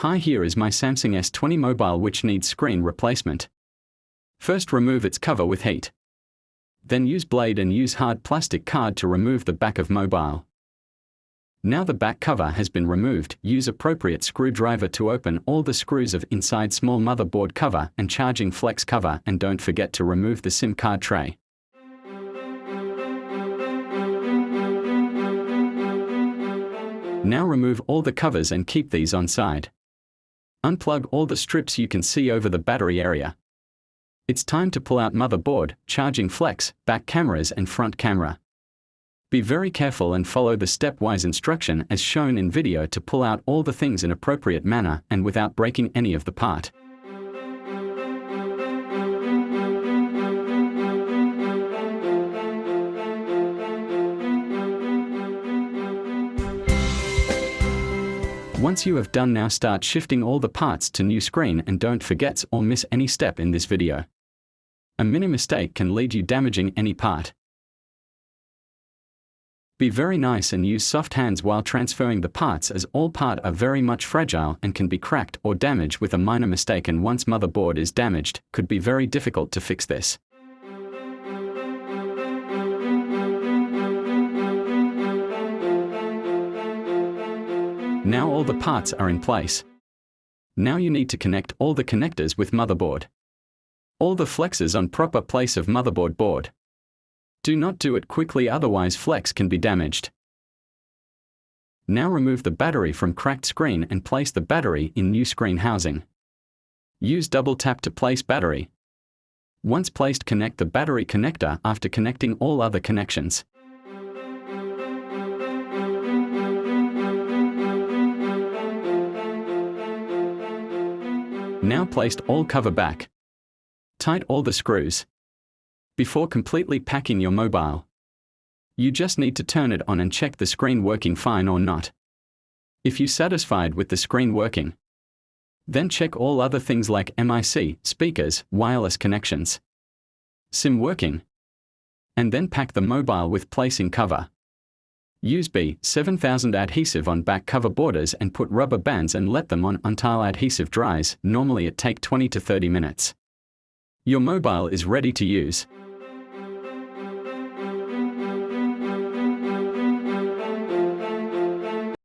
Hi, here is my Samsung S20 mobile which needs screen replacement. First remove its cover with heat. Then use blade and use hard plastic card to remove the back of mobile. Now the back cover has been removed, use appropriate screwdriver to open all the screws of inside small motherboard cover and charging flex cover, and don't forget to remove the SIM card tray. Now remove all the covers and keep these on side. Unplug all the strips you can see over the battery area. It's time to pull out motherboard, charging flex, back cameras and front camera. Be very careful and follow the stepwise instruction as shown in video to pull out all the things in appropriate manner and without breaking any of the part. Once you have done, now start shifting all the parts to new screen and don't forget or miss any step in this video. A mini mistake can lead you damaging any part. Be very nice and use soft hands while transferring the parts, as all parts are very much fragile and can be cracked or damaged with a minor mistake, and once motherboard is damaged, could be very difficult to fix this. Now all the parts are in place. Now you need to connect all the connectors with motherboard. All the flexes on proper place of motherboard board. Do not do it quickly, otherwise flex can be damaged. Now remove the battery from cracked screen and place the battery in new screen housing. Use double tap to place battery. Once placed, connect the battery connector after connecting all other connections. Now placed all cover back. Tight all the screws. Before completely packing your mobile, you just need to turn it on and check the screen working fine or not. If you satisfied with the screen working, then check all other things like MIC, speakers, wireless connections, SIM working, and then pack the mobile with placing cover. Use B7000 adhesive on back cover borders and put rubber bands and let them on until adhesive dries. Normally it take 20 to 30 minutes. Your mobile is ready to use.